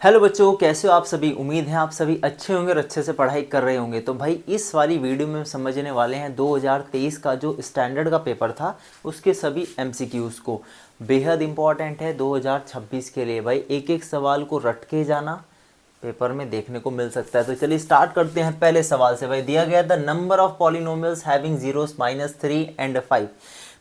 Hello बच्चों, कैसे हो आप सभी। उम्मीद है आप सभी अच्छे होंगे और अच्छे से पढ़ाई कर रहे होंगे। तो भाई इस वाली वीडियो में हम समझने वाले हैं 2023 का जो स्टैंडर्ड का पेपर था उसके सभी एमसीक्यूज़ को। बेहद इंपॉर्टेंट है 2026 के लिए। भाई एक एक सवाल को रट के जाना, पेपर में देखने को मिल सकता है। तो चलिए स्टार्ट करते हैं पहले सवाल से। भाई दिया गया the number of polynomials having zeros -3 and 5।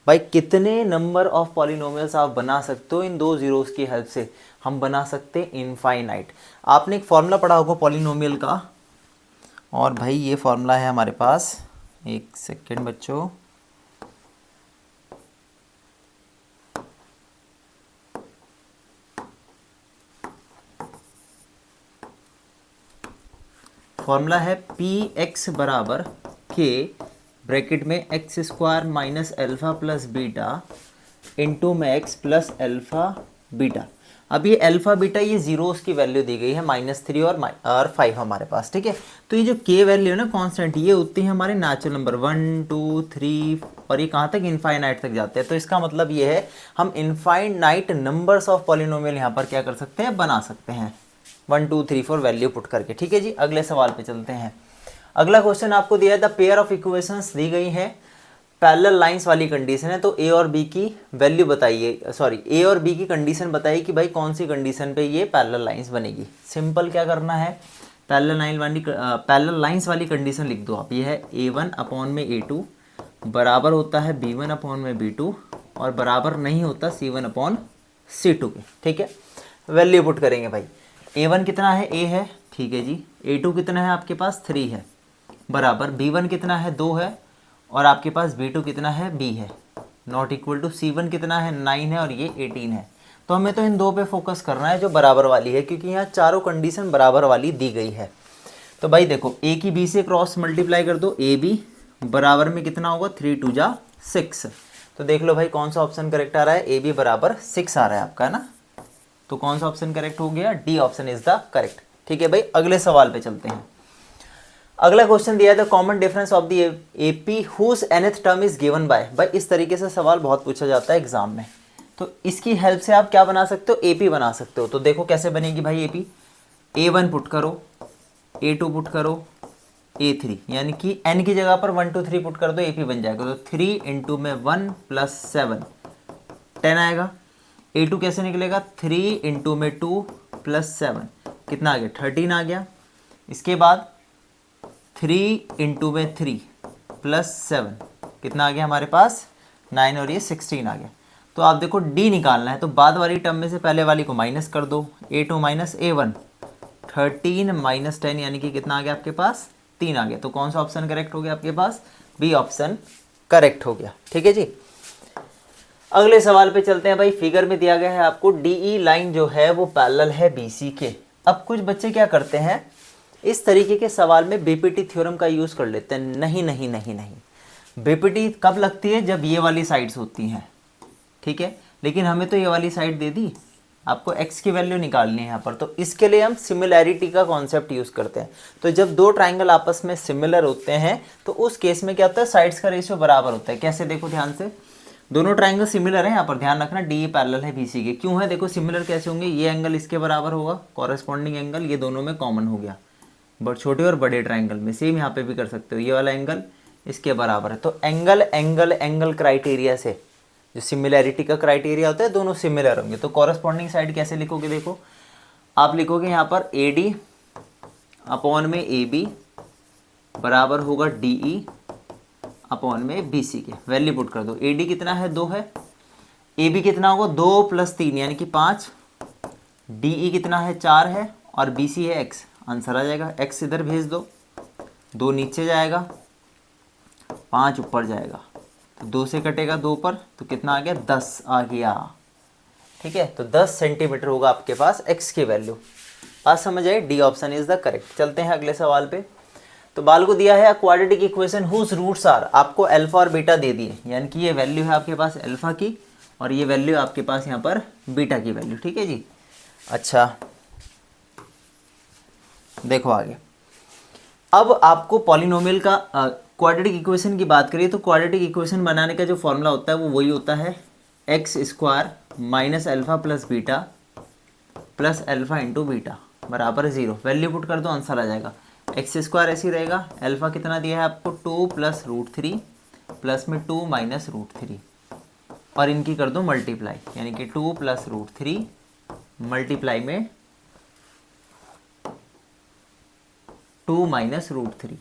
भाई कितने नंबर ऑफ पॉलिनोमियल्स आप बना सकते हो इन दो जीरोस की हेल्प से। हम बना सकते हैं इनफाइनाइट। आपने एक फॉर्मूला पढ़ा होगा पॉलिनोमियल का, और भाई ये फॉर्मूला है हमारे पास। एक सेकेंड बच्चों, फॉर्मूला है पी एक्स बराबर के ब्रैकेट में x square minus alpha plus beta into में एक्स प्लस अल्फा बीटा। अब ये अल्फा बीटा ये जीरोस की वैल्यू दी गई है -3 और 5 हमारे पास, ठीक है। तो ये जो के वैल्यू है ना कांस्टेंट, ये होती है हमारे नेचुरल नंबर 1 2 3 और ये कहाँ तक इनफाइनाइट तक जाते हैं। तो इसका मतलब ये है हम इनफाइनाइट नंबर्स ऑफ पॉलिनोमियल यहाँ पर क्या कर सकते हैं, बना सकते हैं 1 2 3 4 वैल्यू पुट करके, ठीक है जी। अगले सवाल पे चलते हैं। अगला क्वेश्चन आपको दिया है द पेयर ऑफ इक्वेशंस दी गई है, पैरेलल लाइंस वाली कंडीशन है। तो ए और बी की वैल्यू बताइए, सॉरी ए और बी की कंडीशन बताइए कि भाई कौन सी कंडीशन पे ये पैरेलल लाइंस बनेगी। सिंपल क्या करना है, पैरेलल लाइंस वाली कंडीशन लिख दो आप। ये है A1 अपॉन में A2 बराबर होता है B1 अपॉन में B2 और बराबर नहीं होता C1 अपॉन C2 के, ठीक है। वैल्यू पुट करेंगे भाई। A1 कितना है, A है, ठीक है जी। A2 कितना है आपके पास, 3 है, बराबर B1 कितना है, 2 है, और आपके पास B2 कितना है, B है, नॉट इक्वल टू C1 कितना है, 9 है, और ये 18 है। तो हमें तो इन दो पे फोकस करना है जो बराबर वाली है, क्योंकि यहाँ चारों कंडीशन बराबर वाली दी गई है। तो भाई देखो A की B से क्रॉस मल्टीप्लाई कर दो, AB बराबर में कितना होगा, 3 2 जा 6। तो देख लो भाई कौन सा ऑप्शन करेक्ट आ रहा है, AB बराबर 6 आ रहा है आपका, है ना। तो कौन सा ऑप्शन करेक्ट हो गया, D option is the correct, ठीक है भाई। अगले सवाल पे चलते हैं। अगला क्वेश्चन दिया है the common difference of the AP whose nth term is given by. भाई इस तरीके से सवाल बहुत पूछा जाता है एग्जाम में। तो इसकी हेल्प से आप क्या बना सकते हो, एपी बना सकते हो। तो देखो कैसे बनेगी भाई एपी। A1 पुट करो, A2 पुट करो, A3, यानी कि n की जगह पर 1 2 3 पुट कर दो, एपी बन जाएगा। तो 3 इंटू में 1 प्लस 7 10 आएगा। A2 कैसे निकलेगा, 3 इंटू में 2 प्लस 7 कितना आ गया, 13 आ गया। इसके बाद 3 इंटू में 3 प्लस 7 कितना आ गया हमारे पास, 9, और ये 16 आ गया। तो आप देखो D निकालना है, तो बाद वाली टर्म में से पहले वाली को माइनस कर दो। A2 माइनस A1, 13 माइनस 10 यानी कि कितना आ गया आपके पास, 3 आ गया। तो कौन सा ऑप्शन करेक्ट हो गया आपके पास, बी ऑप्शन करेक्ट हो गया, ठीक है जी। अगले सवाल पे चलते हैं भाई। फिगर में दिया गया है आपको DE लाइन जो है वो पैरेलल है BC के। अब कुछ बच्चे क्या करते हैं, इस तरीके के सवाल में बीपीटी थ्योरम का यूज कर लेते हैं। नहीं नहीं नहीं नहीं, बीपीटी कब लगती है, जब ये वाली साइड्स होती हैं, ठीक है। लेकिन हमें तो ये वाली साइड दे दी, आपको x की वैल्यू निकालनी है यहाँ पर। तो इसके लिए हम सिमिलैरिटी का कॉन्सेप्ट यूज करते हैं। तो जब दो ट्राइंगल आपस में सिमिलर होते हैं तो उस केस में क्या होता है, साइड्स का रेशियो बराबर होता है। कैसे, देखो ध्यान से, दोनों ट्राइंगल सिमिलर है, यहाँ पर ध्यान रखना DE पैरेलल है BC के। क्यों है, देखो सिमिलर कैसे होंगे, ये एंगल इसके बराबर होगा, कॉरेस्पॉन्डिंग एंगल ये दोनों में कॉमन हो गया। बट छोटे और बड़े ट्राइंगल में सेम यहाँ पे भी कर सकते हो, ये वाला एंगल इसके बराबर है। तो एंगल एंगल एंगल क्राइटेरिया से जो सिमिलैरिटी का क्राइटेरिया होता है, दोनों सिमिलर होंगे। तो कॉरेस्पॉन्डिंग साइड कैसे लिखोगे, देखो आप लिखोगे यहाँ पर AD अपॉन में AB बराबर होगा DE अपॉन में BC के। वैल्यू पुट कर दो। AD कितना है, 2 है, AB कितना होगा, 2 प्लस 3 यानी कि 5, DE कितना है, 4 है, और BC है x। आंसर आ जाएगा, x इधर भेज दो, 2 नीचे जाएगा, 5 ऊपर जाएगा, तो 2 से कटेगा 2 पर, तो कितना आ गया, 10 आ गया, ठीक है। तो 10 सेंटीमीटर होगा आपके पास x की वैल्यू। बात समझ आई, D option is the correct. चलते हैं अगले सवाल पे। तो बाल को दिया है quadratic equation whose roots are. आपको अल्फा और बीटा दे दिए, यानी कि ये वैल्यू है आपके पास अल्फा की और ये वैल्यू आपके पास यहाँ पर बीटा की वैल्यू, ठीक है जी। अच्छा देखो आगे, अब आपको पॉलिनोमियल का क्वाड्रेटिक इक्वेशन की बात करिए तो क्वाड्रेटिक इक्वेशन बनाने का जो फॉर्मूला होता है वो वही होता है x square minus alpha plus beta plus alpha into beta. बराबर 0, वैल्यू पुट कर दो आंसर आ जाएगा। एक्स स्क्वायर ऐसे ही रहेगा, अल्फा कितना दिया है आपको 2 प्लस रूट 3 प्लस में 2 माइनस रूट 3 और इनकी कर दो मल्टीप्लाई, यानी कि 2 प्लस रूट 3 मल्टीप्लाई में 2 माइनस रूट 3।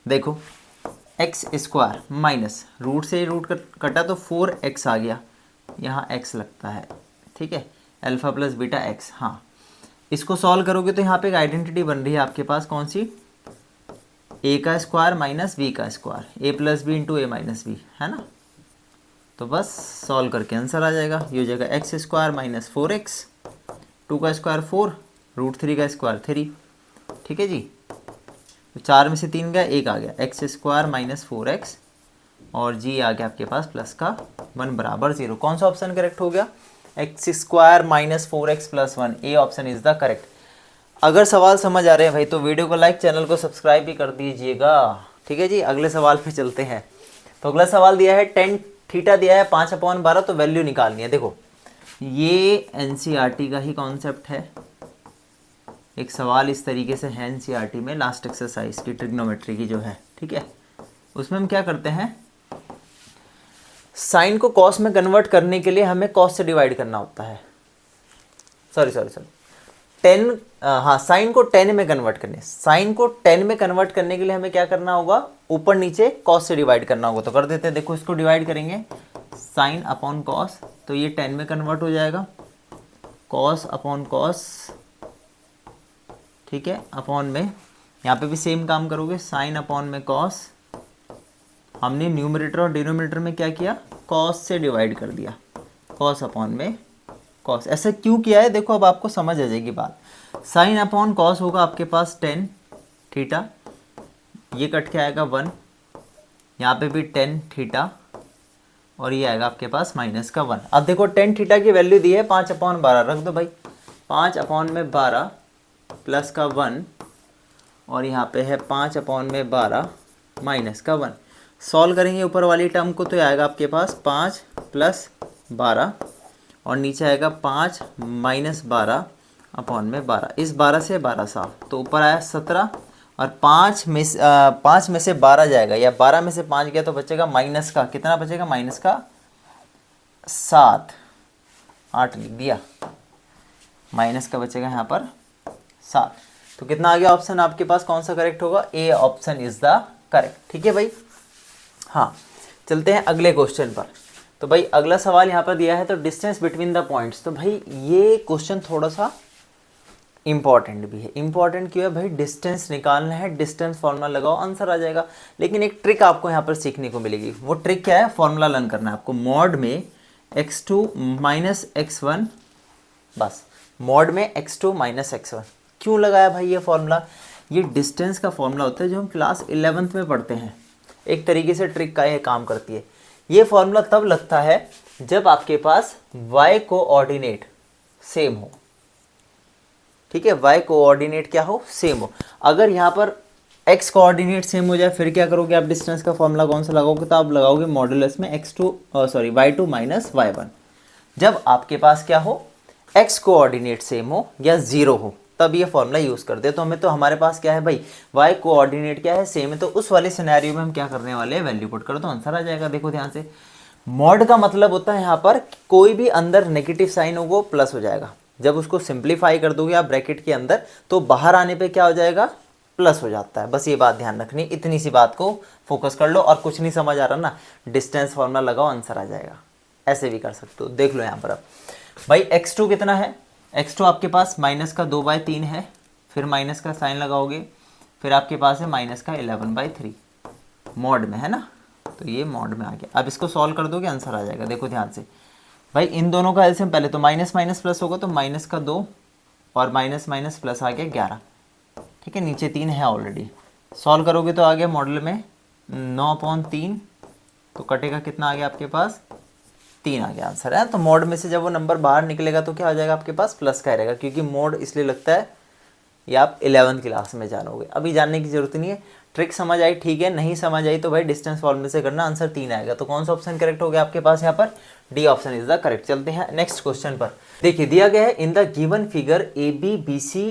देखो एक्स स्क्वायर माइनस रूट से रूट कटा तो 4x आ गया, यहाँ x लगता है, ठीक है, अल्फा प्लस बीटा x। हाँ, इसको सॉल्व करोगे तो यहाँ पे एक आइडेंटिटी बन रही है आपके पास, कौन सी, a का स्क्वायर माइनस b का square, a plus B into A minus B, है ना। तो बस सॉल्व करके आंसर आ जाएगा, ये हो जाएगा एक्स स्क्वायर माइनस 4x, 2 का स्क्वायर 4, रूट 3 का स्क्वायर 3, ठीक है जी। तो 4 में से 3 गया, 1 आ गया, एक्स स्क्वायर माइनस 4x और जी आ गया आपके पास प्लस का 1 बराबर 0। कौन सा ऑप्शन करेक्ट हो गया, x square minus 4x plus 1, A option is the correct. अगर सवाल समझ आ रहे हैं भाई तो वीडियो को लाइक, चैनल को सब्सक्राइब भी कर दीजिएगा, ठीक है जी। अगले सवाल पे चलते हैं। तो अगला सवाल दिया है tan थीटा दिया है 5/12, तो वैल्यू निकालनी है। देखो ये एनसीईआरटी का ही कॉन्सेप्ट है, एक सवाल इस तरीके से है एनसीईआरटी में, लास्ट एक्सरसाइज की ट्रिग्नोमेट्री की जो है, ठीक है। उसमें हम क्या करते हैं, साइन को कॉस में कन्वर्ट करने के लिए हमें कॉस से डिवाइड करना होता है, सॉरी टेन, हाँ साइन को टेन में कन्वर्ट करने, साइन को टेन में कन्वर्ट करने के लिए हमें क्या करना होगा, ऊपर नीचे कॉस से डिवाइड करना होगा। तो कर देते हैं, देखो इसको डिवाइड करेंगे साइन अपॉन कॉस, तो ये 10 में कन्वर्ट हो जाएगा, कॉस अपॉन कॉस, ठीक है, अपॉन में यहाँ पे भी सेम काम करोगे, साइन अपॉन में कॉस, हमने न्यूमरेटर और डिनोमिनेटर में क्या किया, कॉस से डिवाइड कर दिया, कॉस अपॉन में कॉस। ऐसा क्यों किया है, देखो अब आपको समझ आ जाएगी बात। साइन अपॉन कॉस होगा आपके पास 10 थीटा, ये कट के आएगा 1, यहाँ पे भी 10 थीटा और ये आएगा आपके पास माइनस का 1। अब देखो 10 थीटा की वैल्यू दी है 5/12, रख दो भाई 5/12 प्लस का 1 और यहाँ पे है 5/12 माइनस का 1। सॉल्व करेंगे ऊपर वाली टर्म को तो आएगा आपके पास 5 प्लस 12 और नीचे आएगा 5 माइनस 12 अपॉन में 12, इस 12 से 12 साफ, तो ऊपर आया 17 और 5 में से 12 जाएगा, या 12 में से 5 गया तो बचेगा माइनस का, कितना बचेगा, माइनस का 7, 8 लिख दिया, माइनस का बचेगा यहाँ पर 7। तो कितना आ गया ऑप्शन आपके पास, कौन सा करेक्ट होगा, ए ऑप्शन इज द करेक्ट, ठीक है भाई। हाँ, चलते हैं अगले क्वेश्चन पर। तो भाई अगला सवाल यहाँ पर दिया है, तो डिस्टेंस बिटवीन द पॉइंट्स। तो भाई ये क्वेश्चन थोड़ा सा इंपॉर्टेंट भी है। इंपॉर्टेंट क्यों है भाई, डिस्टेंस निकालना है, डिस्टेंस फॉर्मूला लगाओ आंसर आ जाएगा। लेकिन एक ट्रिक आपको यहाँ पर सीखने को मिलेगी, वो ट्रिक क्या है, फॉर्मूला लर्न करना है आपको। मॉड में x2 माइनस x1, बस मॉड में x2 माइनस x1 क्यों लगाया भाई ये फॉर्मूला, ये डिस्टेंस का फॉर्मूला होता है जो हम क्लास 11th में पढ़ते हैं। एक तरीके से ट्रिक का ये काम करती है। ये फॉर्मूला तब लगता है जब आपके पास y कोऑर्डिनेट सेम हो, ठीक है, y कोऑर्डिनेट क्या हो, सेम हो। अगर यहाँ पर x कोऑर्डिनेट सेम हो जाए फिर क्या करोगे आप, डिस्टेंस का फॉर्मूला कौन सा लगाओगे, तो आप लगाओगे मॉडुलस में y2 माइनस y1। जब आपके पास क्या हो, x कोऑर्डिनेट सेम हो या 0 हो, तब ये फॉर्मूला यूज़ करते हैं। तो हमें तो हमारे पास क्या है भाई, y कोऑर्डिनेट क्या है, सेम है, तो उस वाले सिनेरियो में हम क्या करने वाले हैं, वैल्यू पुट करो तो आंसर आ जाएगा। देखो ध्यान से, मॉड का मतलब होता है यहाँ पर कोई भी अंदर नेगेटिव साइन हो वो प्लस हो जाएगा, जब उसको सिंप्लीफाई कर दोगे आप ब्रैकेट के अंदर तो बाहर आने पे क्या हो जाएगा, प्लस हो जाता है। बस ये बात ध्यान रखनी, इतनी सी बात को फोकस कर लो। और कुछ नहीं समझ आ रहा ना, डिस्टेंस फॉर्मूला लगाओ आंसर आ जाएगा। ऐसे भी कर सकते हो, देख लो यहाँ पर अब भाई x2 कितना है, x2 आपके पास माइनस का 2/3 है, फिर माइनस का साइन लगाओगे, फिर आपके पास है माइनस का 11/3 मॉड में, है ना, तो ये मॉड में आ गया। अब इसको सॉल्व कर दोगे आंसर आ जाएगा। देखो ध्यान से भाई, इन दोनों का एलसीएम पहले तो माइनस माइनस प्लस होगा, तो माइनस का 2 और माइनस माइनस प्लस आ गया 11, ठीक है, नीचे 3 है ऑलरेडी। सॉल्व करोगे तो आ गया मॉडल में 9/3, तो कटेगा कितना आ गया आपके पास, 3 आ गया आंसर है। तो मॉड में से जब वो नंबर बाहर निकलेगा तो क्या आ जाएगा आपके पास, प्लस का रहेगा, क्योंकि मॉड इसलिए लगता है ये आप 11th क्लास में जानोगे, अभी जानने की जरूरत नहीं है। ट्रिक समझ आई, ठीक है, नहीं समझ आई तो भाई डिस्टेंस फॉर्मूले से करना, आंसर 3 आएगा। तो कौन सा ऑप्शन करेक्ट हो गया आपके पास यहाँ पर, D option is the correct. चलते हैं नेक्स्ट क्वेश्चन पर। देखिए दिया गया है in the given figure A B B C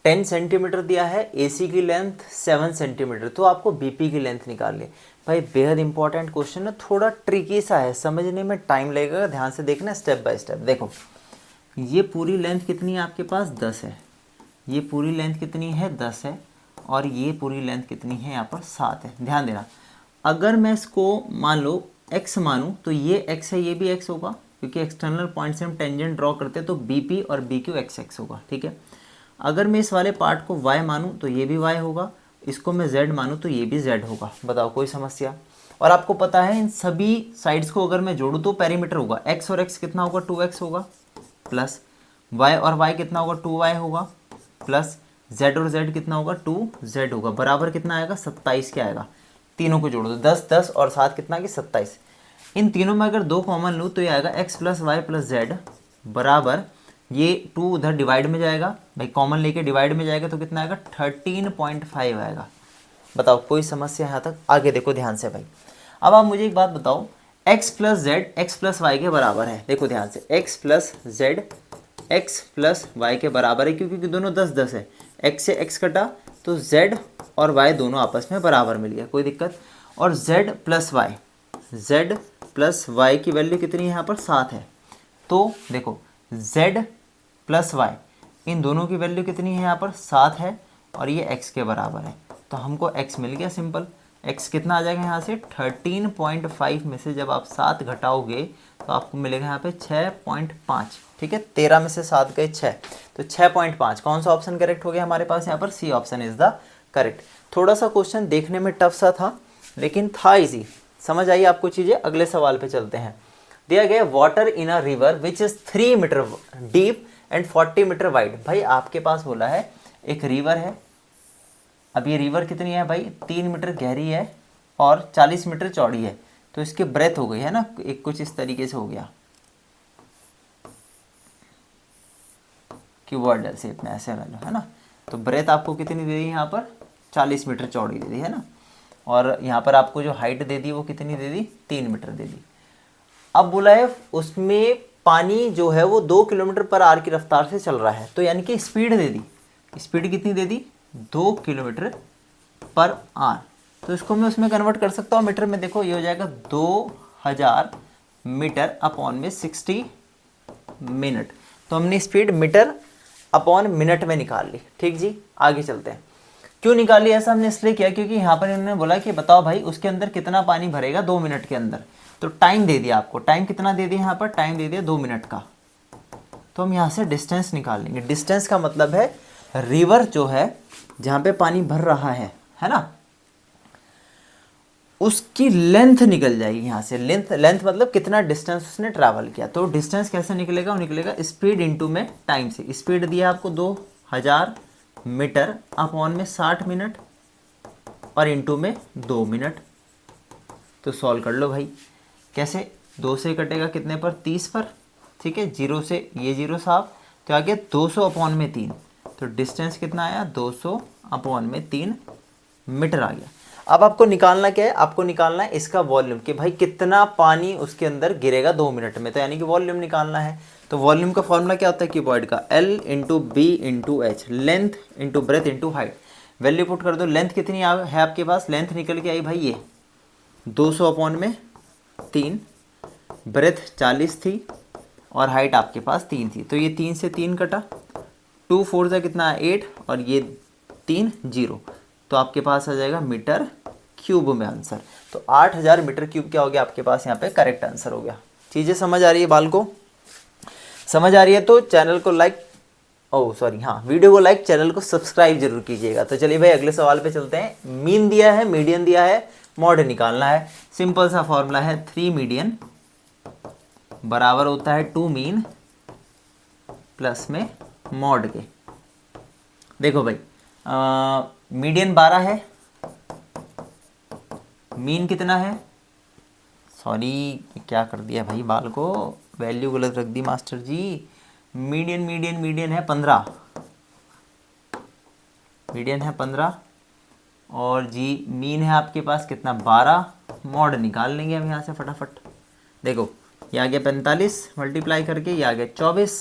10 centimetre दिया है, ए सी की लेंथ 7 सेंटीमीटर, तो आपको बी पी की लेंथ निकालनी है। भाई बेहद इंपॉर्टेंट क्वेश्चन है, थोड़ा ट्रिकी सा है, समझने में टाइम लगेगा, ध्यान से देखना स्टेप बाय स्टेप। देखो ये पूरी लेंथ कितनी है आपके पास 10 है, ये पूरी लेंथ कितनी है 10 है, और ये पूरी लेंथ कितनी है यहाँ पर 7 है। ध्यान देना, अगर मैं इसको मान लो x मानूँ तो ये x है, ये भी x होगा, क्योंकि एक्सटर्नल पॉइंट से हम टेंजेंट ड्रॉ करते हैं, तो BP और BQ x होगा, ठीक है। अगर मैं इस वाले पार्ट को y मानूँ तो ये भी y होगा, इसको मैं z मानूँ तो ये भी z होगा। बताओ कोई समस्या। और आपको पता है इन सभी साइड्स को अगर मैं जोड़ूँ तो पेरीमीटर होगा, x और x कितना होगा 2x होगा, प्लस y और y कितना होगा 2y होगा, प्लस z और z कितना होगा 2z होगा, बराबर कितना आएगा 27 के आएगा। तीनों को जोड़ दो, 10 10 और 7 कितना की 27। इन तीनों में अगर 2 कॉमन लूँ तो ये आएगा x plus Y plus Z बराबर, ये 2 उधर डिवाइड में जाएगा, भाई कॉमन लेके डिवाइड में जाएगा तो कितना आएगा 13.5 आएगा। बताओ कोई समस्या यहाँ तक, आगे देखो ध्यान से भाई। अब आप मुझे एक बात बताओ, x plus Z X plus Y के बराबर है, देखो ध्यान से, x plus Z X plus Y के बराबर है, क्योंकि दोनों 10 10 है, x से x कटा तो z और y दोनों आपस में बराबर मिल गया, कोई दिक्कत। और z प्लस y की वैल्यू कितनी है यहाँ पर 7 है, तो देखो z प्लस y इन दोनों की वैल्यू कितनी है यहाँ पर 7 है, और ये x के बराबर है, तो हमको x मिल गया सिंपल। x कितना आ जाएगा यहाँ से 13.5 में से जब आप 7 घटाओगे तो आपको मिलेगा यहाँ पे 6.5, ठीक है, 13 में से 7 गए 6, तो 6.5। कौन सा ऑप्शन करेक्ट हो गया हमारे पास यहाँ पर, C option is the correct. थोड़ा सा क्वेश्चन देखने में टफ सा था लेकिन था इजी, समझ आई आपको चीज़ें। अगले सवाल पे चलते हैं। दिया गया water in a river which is 3 metre deep and 40 metre wide. भाई आपके पास बोला है एक रिवर है, अब ये रिवर कितनी है भाई 3 मीटर गहरी है और 40 मीटर चौड़ी है, तो इसकी ब्रेथ हो गई है ना, एक कुछ इस तरीके से हो गया क्यूबॉइडल शेप में ऐसे वाला है ना। तो ब्रेथ आपको कितनी दे दी यहाँ पर 40 मीटर चौड़ी दे दी है ना, और यहाँ पर आपको जो हाइट दे दी वो कितनी दे दी 3 मीटर दे दी। अब बोला है उसमें पानी जो है वो 2 किलोमीटर पर आवर की रफ्तार से चल रहा है, तो यानी कि स्पीड दे दी, स्पीड कितनी दे दी 2 किलोमीटर पर आवर, तो इसको मैं उसमें कन्वर्ट कर सकता हूँ मीटर में। देखो ये हो जाएगा 2000 मीटर अपॉन में 60 मिनट, तो हमने स्पीड मीटर अपॉन मिनट में निकाल ली। ठीक जी, आगे चलते हैं। क्यों निकाली ऐसा हमने इसलिए किया क्योंकि यहाँ पर इन्होंने बोला कि बताओ भाई उसके अंदर कितना पानी भरेगा 2 मिनट के अंदर, तो टाइम दे दिया आपको, टाइम कितना दे दिया यहाँ पर, टाइम दे दिया 2 मिनट का। तो हम यहाँ से डिस्टेंस निकाल लेंगे। डिस्टेंस का मतलब है रिवर जो है जहाँ पे पानी भर रहा है ना, उसकी लेंथ निकल जाएगी यहाँ से। लेंथ मतलब कितना डिस्टेंस उसने ट्रैवल किया। तो डिस्टेंस कैसे निकलेगा, वो निकलेगा स्पीड इंटू में टाइम से। स्पीड दिया आपको 2000 मीटर अपॉन में 60 मिनट और इंटू में 2 मिनट। तो सॉल्व कर लो भाई, कैसे 2 से कटेगा कितने पर 30 पर, ठीक है, 0 से ये 0 साफ, तो आगे 200 अपॉन में 3, तो डिस्टेंस कितना आया 200 अपॉन में 3 मीटर आ गया। अब आपको निकालना क्या है, आपको निकालना है इसका वॉल्यूम, कि भाई कितना पानी उसके अंदर गिरेगा 2 मिनट में, तो यानी कि वॉल्यूम निकालना है। तो वॉल्यूम का फॉर्मूला क्या होता है क्यूबॉइड का, L into B into H, length into breadth into height. Value put कर दो, लेंथ कितनी है आपके पास, लेंथ निकल के आई भाई ये 200 अपॉन में 3, ब्रेथ 40 थी और हाइट आपके पास 3 थी, तो ये 3 से 3 कटा, 2 4 से कितना है 8 और ये 3 0, तो आपके पास आ जाएगा मीटर क्यूब में आंसर। तो 8000 मीटर क्यूब क्या हो गया आपके पास यहाँ पे करेक्ट आंसर हो गया। चीज़ें समझ आ रही है, बाल को समझ आ रही है तो चैनल को लाइक, वीडियो को लाइक, चैनल को सब्सक्राइब जरूर कीजिएगा। तो चलिए भाई अगले सवाल पे चलते हैं। मीन दिया है, मीडियन दिया है, मॉड निकालना है। सिंपल सा फॉर्मूला है 3 मीडियन बराबर होता है 2 मीन प्लस में मॉड के। देखो भाई मीडियन 12 है, मीन कितना है, सॉरी क्या कर दिया भाई बाल को, वैल्यू गलत रख दी मास्टर जी। मीडियन है 15, मीडियन है 15 और जी मीन है आपके पास कितना 12, मॉड निकाल लेंगे हम यहाँ से फटाफट। देखो ये आ गया 45 मल्टीप्लाई करके, ये आ गया 24,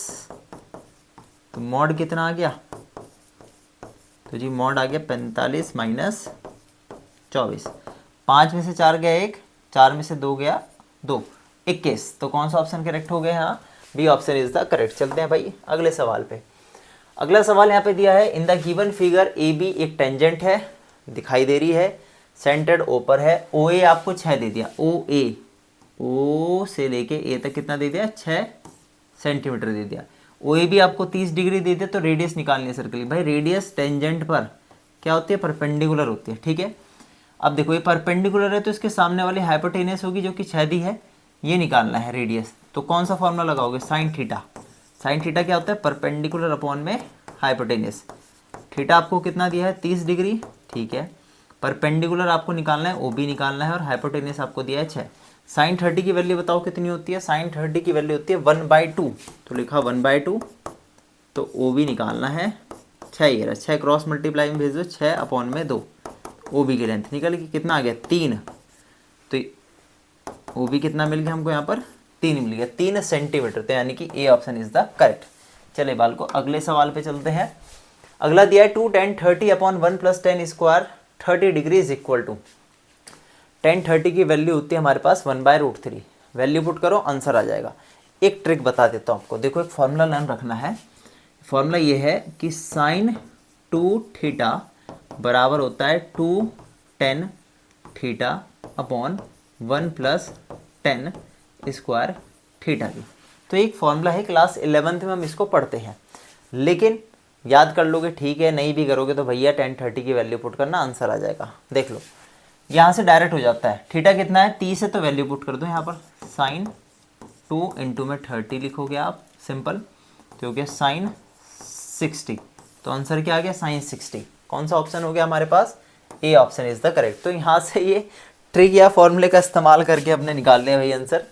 तो मॉड कितना आ गया, तो जी मॉड आ गया 45 माइनस 24, 5 में से 4 गया 1, 4 में से 2 गया 2, 21। तो कौन सा ऑप्शन करेक्ट हो गया यहाँ, B option is the correct. चलते हैं भाई अगले सवाल पे। अगला सवाल यहाँ पे दिया है in the given figure A B एक टेंजेंट है दिखाई दे रही है, सेंटर्ड ओ पर है, ओ ए आपको 6 दे दिया, ओ ए ओ से लेके ए तक कितना दे दिया 6 सेंटीमीटर दे दिया, ओ ए भी आपको 30 डिग्री दे दिया। तो रेडियस निकालनी है सर्कल की। भाई रेडियस टेंजेंट पर क्या होती है, परपेंडिकुलर होती है, ठीक है। अब देखो ये परपेंडिकुलर है तो इसके सामने वाली हाइपोटेनस होगी जो कि 6 दी है, ये निकालना है रेडियस। तो कौन सा फॉर्मूला लगाओगे, साइन थीटा। साइन थीटा क्या होता है, परपेंडिकुलर अपॉन में हाइपोटेनस। थीटा आपको कितना दिया है 30 डिग्री, ठीक है। परपेंडिकुलर आपको निकालना है, ओ बी निकालना है और हाइपोटेनस आपको दिया है 6। साइन 30 की वैल्यू बताओ कितनी होती है, साइन 30 की वैल्यू होती है 1/2, तो लिखा 1/2। तो ओ बी निकालना है 6, ये रहा 6 क्रॉस मल्टीप्लाई में भेज दो, 6 अपॉन में 2, ओ बी की लेंथ निकल गई, कितना आ गया 3। तो ओ बी कितना मिल गया हमको यहाँ पर 3 मिल गया, 3 सेंटीमीटर। तो यानी कि ए ऑप्शन इज द करेक्ट। चले बाल को अगले सवाल पे चलते हैं। अगला दिया है 2 tan 30 upon 1 + tan square 30 degree is equal to, tan 30 की वैल्यू होती है हमारे पास 1/√3। वैल्यू पुट करो आंसर आ जाएगा। एक ट्रिक बता देता हूँ आपको, देखो एक फॉर्मूला लर्न रखना है। फॉर्मूला ये है कि साइन 2θ बराबर होता है 2 tan θ upon 1 + tan square theta की। तो एक फॉर्मूला है, क्लास 11th में हम इसको पढ़ते हैं, लेकिन याद कर लोगे ठीक है, नहीं भी करोगे तो भैया tan 30 की वैल्यू पुट करना आंसर आ जाएगा। देख लो यहाँ से डायरेक्ट हो जाता है, थीटा कितना है 30 है तो वैल्यू पुट कर दो यहाँ पर, साइन 2 इंटू में 30 लिखोगे आप सिंपल, तो हो गया साइन 60। तो आंसर क्या आ गया साइन 60। कौन सा ऑप्शन हो गया हमारे पास, A option is the correct. तो यहाँ से ये ट्रिक या फॉर्मूले का इस्तेमाल करके अपने निकाल लें भाई आंसर,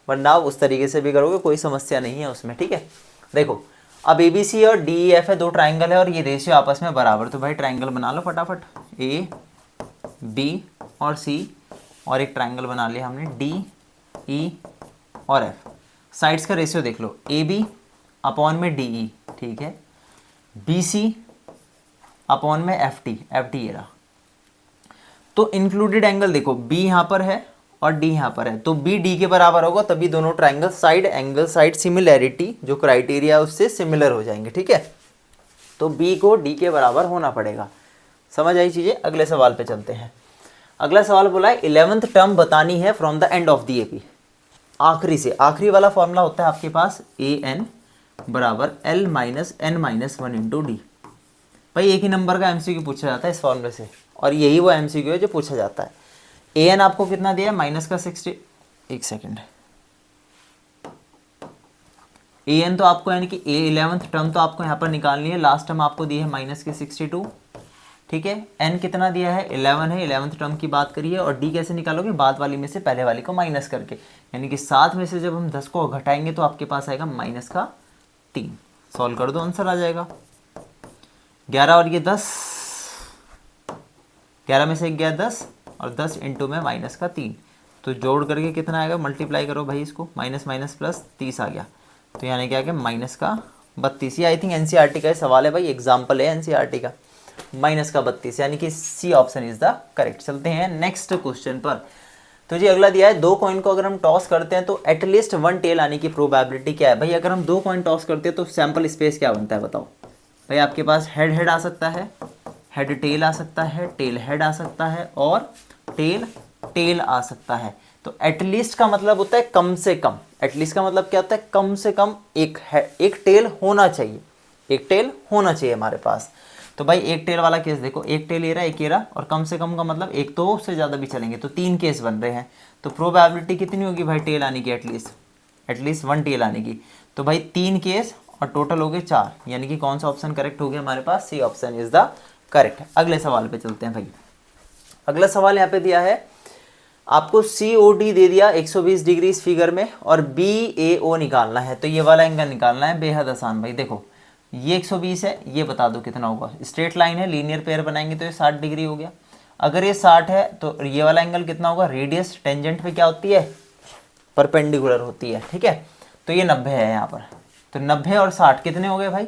वरना आप उस तरीके से भी करोगे कोई समस्या नहीं है उसमें, ठीक है। देखो अब ए बी सी और डी ई एफ है, दो ट्राइंगल है और ये रेशियो आपस में बराबर, तो भाई ट्राइंगल बना लो फटाफट, ए बी और सी, और एक ट्राइंगल बना लिया हमने डी ई और एफ। साइड्स का रेशियो देख लो, ए बी अपॉन में डी ई, ठीक है, बी सी अपॉन में एफ टी ये रहा। तो इंक्लूडेड एंगल देखो बी यहाँ पर है और डी यहाँ पर है, तो बी डी के बराबर होगा तभी दोनों triangle side angle side similarity जो क्राइटेरिया है उससे सिमिलर हो जाएंगे, ठीक है। तो बी को डी के बराबर होना पड़ेगा। समझ आई चीज़ें। अगले सवाल पे चलते हैं। अगला सवाल बोला है 11th टर्म बतानी है from the end of the AP. आखिरी से आखिरी वाला फॉर्मूला होता है आपके पास ए एन बराबर L - n - 1 × डी। भाई एक ही नंबर का एमसीक्यू पूछा जाता है इस फॉर्मूले से, और यही वो एमसीक्यू है जो पूछा जाता है। ए एन आपको कितना दिया -60, एक सेकेंड, ए एन तो आपको यानी कि ए 11th टर्म तो आपको यहाँ पर निकालनी है, लास्ट टर्म आपको दी है -62, ठीक है। एन कितना दिया है 11 है, 11th टर्म की बात करिए, और डी कैसे निकालोगे, बाद वाली में से पहले वाली को माइनस करके, यानी कि 7 में से जब हम 10 को घटाएंगे तो आपके पास आएगा -3। सॉल्व कर दो आंसर आ जाएगा। 11 और ये 10, 11 में से 1 गया 10 और 10 इंटू में -3, तो जोड़ करके कितना आएगा, मल्टीप्लाई करो भाई इसको, माइनस माइनस प्लस 30 आ गया, तो यानी क्या आ गया -32। ये आई थिंक एनसीईआरटी का सवाल है भाई, एग्जाम्पल है एनसीईआरटी का, -32 यानी कि C option is the correct. चलते हैं नेक्स्ट क्वेश्चन पर। तो जी अगला दिया है, दो कॉइन को अगर हम टॉस करते हैं तो एटलीस्ट 1 टेल आने की प्रोबेबिलिटी क्या है। भाई अगर हम 2 कॉइन टॉस करते हैं तो सैंपल स्पेस क्या बनता है बताओ। भाई आपके पास हेड हेड आ सकता है, हेड टेल आ सकता है, टेल हेड आ सकता है और टेल टेल आ सकता है। तो एटलीस्ट का मतलब होता है कम से कम, एटलीस्ट का मतलब क्या होता है, कम से कम एक टेल होना चाहिए, एक टेल होना चाहिए हमारे पास। तो भाई एक टेल वाला केस देखो, एक टेल ये रहा, एक ये रहा, और कम से कम का मतलब एक तो उससे ज़्यादा भी चलेंगे, तो 3 केस बन रहे हैं। तो प्रोबेबिलिटी कितनी होगी भाई टेल आने की, एटलीस्ट 1 टेल आने की। तो भाई 3 केस और टोटल हो गए 4, यानी कि कौन सा ऑप्शन करेक्ट हो गया हमारे पास, C option is the correct. अगले सवाल पे चलते हैं भाई। अगला सवाल यहाँ पे दिया है आपको COD दे दिया 120 डिग्री इस फिगर में, और BAO निकालना है। तो ये वाला एंगल निकालना है, बेहद आसान भाई। देखो ये 120 है, ये बता दो कितना होगा। स्ट्रेट लाइन है, लीनियर पेयर बनाएंगे तो ये 60 डिग्री हो गया। अगर ये 60 है तो ये वाला एंगल कितना होगा, रेडियस टेंजेंट पे क्या होती है, परपेंडिकुलर होती है, ठीक है। तो ये 90 है यहाँ पर। तो 90 और 60 कितने हो गए भाई,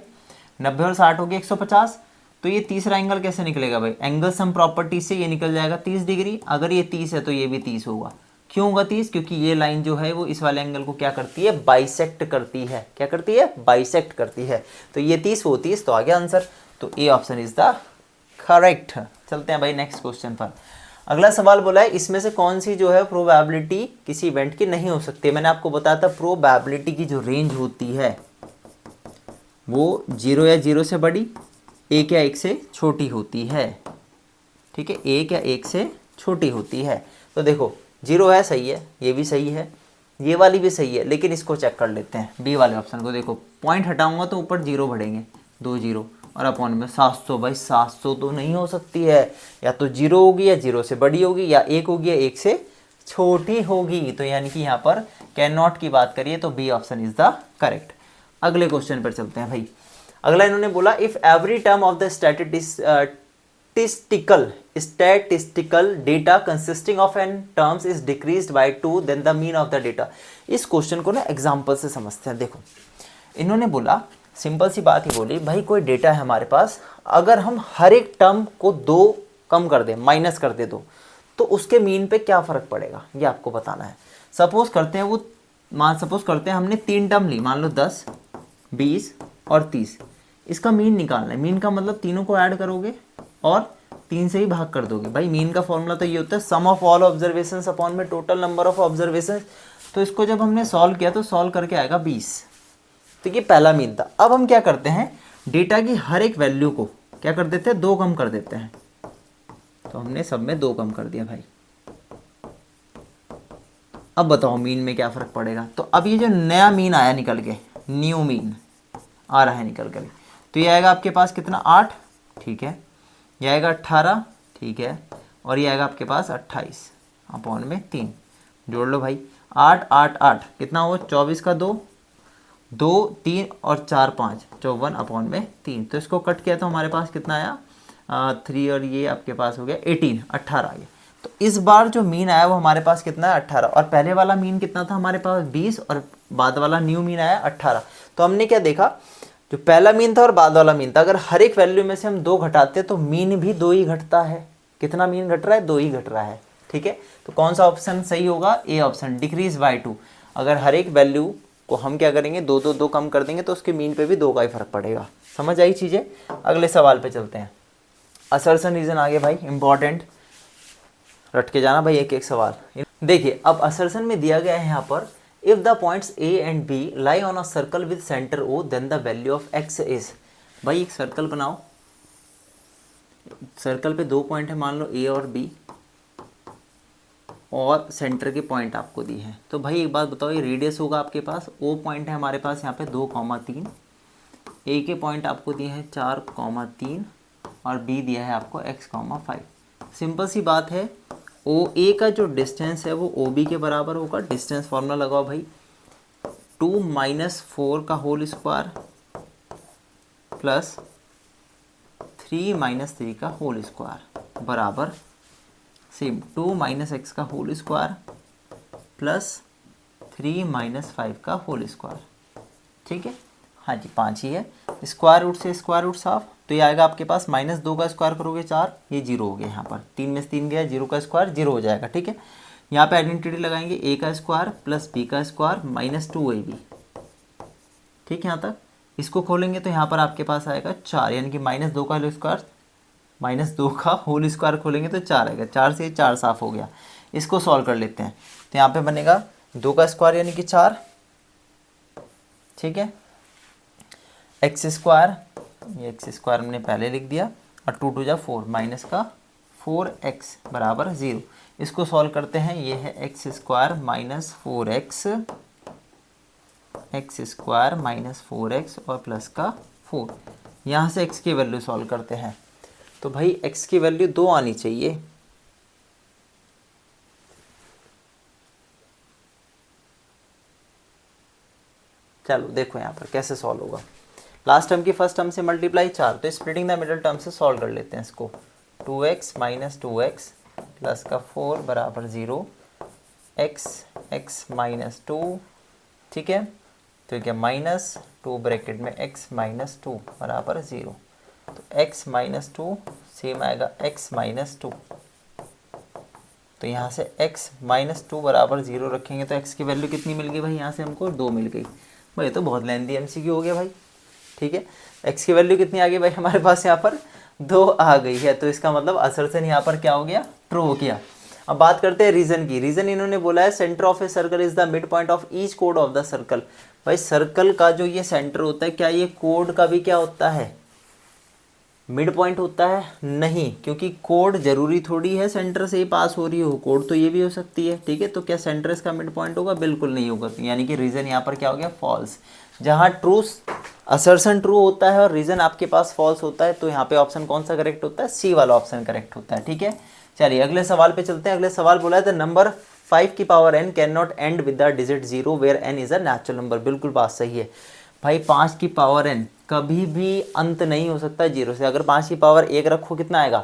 90 और 60 हो गए 150। तो ये तीसरा एंगल कैसे निकलेगा भाई, एंगल सम प्रॉपर्टी से ये निकल जाएगा 30 डिग्री। अगर ये 30 है तो ये भी 30 होगा। क्यों होगा 30, क्योंकि ये लाइन जो है वो इस वाले एंगल को क्या करती है, बाइसेक्ट करती है। क्या करती है, बाइसेक्ट करती है। तो ये 30 वो 30, तो आ गया आंसर। तो ए ऑप्शन इज द करेक्ट। चलते हैं भाई नेक्स्ट क्वेश्चन पर। अगला सवाल बोला है इसमें से कौन सी जो है प्रोबेबिलिटी किसी इवेंट की नहीं हो सकती। मैंने आपको बताया था प्रोबेबिलिटी की जो रेंज होती है वो 0 या 0 से बड़ी, 1 या 1 से छोटी होती है, ठीक है। 1 या 1 से छोटी होती है। तो देखो 0 है, सही है, ये भी सही है, ये वाली भी सही है, लेकिन इसको चेक कर लेते हैं बी वाले ऑप्शन को। देखो पॉइंट हटाऊंगा तो ऊपर 0 बढ़ेंगे, 2 0 और अपॉन में 700। भाई 700 तो नहीं हो सकती है, या तो 0 होगी या 0 से बड़ी होगी, या 1 होगी या 1 से छोटी होगी। तो यानी कि यहाँ पर कैन नॉट की बात करिए तो B option is the correct. अगले क्वेश्चन पर चलते हैं भाई। अगला इन्होंने बोला if every term of the statistical data consisting of n terms is decreased by 2 then the mean of the data। इस क्वेश्चन को ना एग्जांपल से समझते हैं। देखो इन्होंने बोला, सिंपल सी बात ही बोली, भाई कोई डेटा है हमारे पास, अगर हम हर एक टर्म को 2 कम कर दें, माइनस कर दे दो, तो उसके मीन पे क्या फर्क पड़ेगा, ये आपको बताना है। सपोज करते हैं सपोज करते हैं हमने 3 टर्म ली, मान लो 10 20 और 30। इसका मीन निकालना है। मीन का मतलब तीनों को ऐड करोगे और 3 से ही भाग कर दोगे। भाई मीन का फॉर्मूला तो ये होता है सम ऑफ ऑल ऑब्जर्वेशंस अपॉन में टोटल नंबर ऑफ ऑब्जर्वेशंस। तो इसको जब हमने सॉल्व किया तो सॉल्व करके आएगा 20। तो ये पहला मीन था। अब हम क्या करते हैं, डेटा की हर एक वैल्यू को क्या कर देते हैं, 2 कम कर देते हैं। तो हमने सब में 2 कम कर दिया भाई। अब बताओ मीन में क्या फर्क पड़ेगा। तो अब ये जो नया मीन आया निकल के, न्यू मीन आ रहा है निकल कर, तो ये आएगा आपके पास कितना, 8, ठीक है। ये आएगा 18, ठीक है। और ये आएगा आपके पास 28 अपॉन में 3। जोड़ लो भाई, 8 8 8 कितना हुआ, 24 का 2 2 3 और 4 5 54 अपॉन में 3। तो इसको कट किया तो हमारे पास कितना आया, 3 और ये आपके पास हो गया 18, 18 आ गया। तो इस बार जो मीन आया वो हमारे पास कितना है, 18। और पहले वाला मीन कितना था हमारे पास, 20, और बाद वाला न्यू मीन आया 18। तो हमने क्या देखा, जो पहला मीन था और बाद वाला मीन था, अगर हर एक वैल्यू में से हम 2 घटाते तो मीन भी 2 ही घटता है। कितना मीन घट रहा है, 2 ही घट रहा है, ठीक है। तो कौन सा ऑप्शन सही होगा, ए ऑप्शन, डिक्रीज बाय 2। अगर हर एक वैल्यू को हम क्या करेंगे, 2 2 2 कम कर देंगे तो उसके मीन पे भी 2 का ही फर्क पड़ेगा। समझ आई चीजें। अगले सवाल पे चलते हैं। असर्शन रीजन आगे भाई इंपॉर्टेंट, रट के जाना भाई एक एक सवाल। देखिए अब असर्शन में दिया गया है यहाँ पर, if the points A and B lie on a circle with centre O then the value of X is. भाई एक सर्कल बनाओ, सर्कल पे 2 पॉइंट है, मान लो ए और बी, और सेंटर के पॉइंट आपको दी है। तो भाई एक बात बताओ, ये रेडियस होगा आपके पास, ओ पॉइंट है हमारे पास यहाँ पे 2,3, ए के पॉइंट आपको दिए हैं 4,3 और बी दिया है आपको x,5। सिंपल सी बात है, ओ ए का जो डिस्टेंस है वो ओ बी के बराबर होगा। डिस्टेंस फॉर्मूला लगाओ भाई, 2 - 4 का होल स्क्वायर प्लस 3 - 3 का होल स्क्वायर बराबर सेम 2 - x का होल स्क्वायर प्लस 3 - 5 का होल स्क्वायर, ठीक है। हाँ जी 5 ही है। स्क्वायर रूट से स्क्वायर रूट साफ, तो ये आएगा आपके पास -2 का स्क्वायर करोगे 4, ये 0 हो गया। यहाँ पर 3 में से 3 गया, 0 का स्क्वायर 0 हो जाएगा, ठीक है। यहाँ पे आइडेंटिटी लगाएंगे, a का स्क्वायर प्लस b का स्क्वायर -2ab, ठीक है। यहाँ तक इसको खोलेंगे तो यहाँ पर आपके पास आएगा 4, यानी कि -2 का होल स्क्वायर, -2 का होल स्क्वायर खोलेंगे तो 4 आएगा। 4 से 4 साफ हो गया। इसको सॉल्व कर लेते हैं, तो यहाँ पे बनेगा 2 का स्क्वायर यानी कि 4, ठीक है। एक्स स्क्वायर, ये एक्स स्क्वायर हमने पहले लिख दिया, और 2 2 4 माइनस का 4x बराबर 0। इसको सॉल्व करते हैं, ये है x square minus 4x, x square minus 4x और प्लस का 4। यहाँ से x की वैल्यू सॉल्व करते हैं, तो भाई x की वैल्यू 2 आनी चाहिए। चलो देखो यहाँ पर कैसे सॉल्व होगा। लास्ट टर्म की फर्स्ट टर्म से मल्टीप्लाई 4, तो स्प्लिटिंग द मिडल टर्म से सॉल्व कर लेते हैं इसको। 2x माइनस 2x प्लस का 4 बराबर 0, x माइनस 2, ठीक है, तो क्या माइनस 2 ब्रैकेट में x माइनस 2 बराबर 0, तो x माइनस 2 सेम आएगा x माइनस 2, तो यहाँ से x माइनस 2 बराबर 0 रखेंगे तो x की वैल्यू कितनी मिल गई भाई, यहाँ से हमको 2 मिल गई भाई। तो बहुत लेंथी MCQ हो गया भाई, ठीक है। x की वैल्यू कितनी आ गई भाई हमारे पास यहाँ पर 2 आ गई है, तो इसका मतलब असर्शन यहाँ पर क्या हो गया, ट्रू हो गया। अब बात करते हैं रीजन की। रीजन इन्होंने बोला है centre of a circle is the mid point of each code of the circle. भाई सर्कल का जो ये सेंटर होता है, क्या ये कोड का भी क्या होता है, मिड पॉइंट होता है? नहीं, क्योंकि कोड जरूरी थोड़ी है सेंटर से ही पास हो रही हो, कोड तो ये भी हो सकती है, ठीक है। तो क्या सेंटर इसका मिड पॉइंट होगा? बिल्कुल नहीं होगा, यानी कि रीजन यहाँ पर क्या हो गया, फॉल्स। जहाँ ट्रू असर्शन ट्रू होता है और रीजन आपके पास फॉल्स होता है, तो यहाँ पे ऑप्शन कौन सा करेक्ट होता है, सी वाला ऑप्शन करेक्ट होता है, ठीक है। चलिए अगले सवाल पे चलते हैं। अगले सवाल बोला है द नंबर 5 की power n can not end with the digit 0 where n is a natural number. बिल्कुल बात सही है भाई, 5 की पावर n कभी भी अंत नहीं हो सकता 0 से। अगर 5 की पावर 1 रखो कितना आएगा,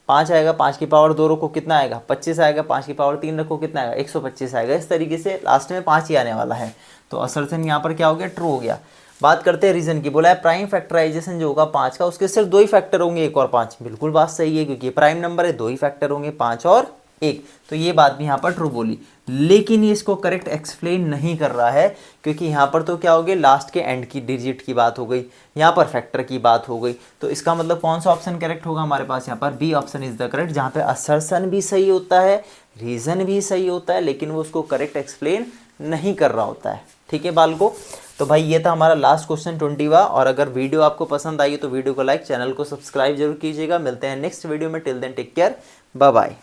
5 आएगा। 5 की पावर 2 रखो कितना आएगा, 25 आएगा। 5 की पावर 3 रखो कितना आएगा, 125 आएगा। इस तरीके से लास्ट में 5 ही आने वाला है, तो असर्शन यहाँ पर क्या हो गया, ट्रू हो गया। बात करते हैं रीजन की। बोला है प्राइम फैक्टराइजेशन जो होगा 5 का, उसके सिर्फ 2 ही फैक्टर होंगे, 1 और 5। बिल्कुल बात सही है, क्योंकि प्राइम नंबर है, 2 ही फैक्टर होंगे, 5 और 1। तो ये बात भी यहाँ पर ट्रू बोली, लेकिन ये इसको करेक्ट एक्सप्लेन नहीं कर रहा है, क्योंकि यहाँ पर तो क्या हो गया, लास्ट के एंड की डिजिट की बात हो गई, यहाँ पर फैक्टर की बात हो गई। तो इसका मतलब कौन सा ऑप्शन करेक्ट होगा हमारे पास, यहाँ पर B option is the correct, जहाँ पे असर्शन भी सही होता है, रीजन भी सही होता है, लेकिन वो उसको करेक्ट एक्सप्लेन नहीं कर रहा होता है, ठीक है बालको। तो भाई ये था हमारा लास्ट क्वेश्चन 20वां। और अगर वीडियो आपको पसंद आई तो वीडियो को लाइक, चैनल को सब्सक्राइब जरूर कीजिएगा। मिलते हैं नेक्स्ट वीडियो में, till then take care, bye bye.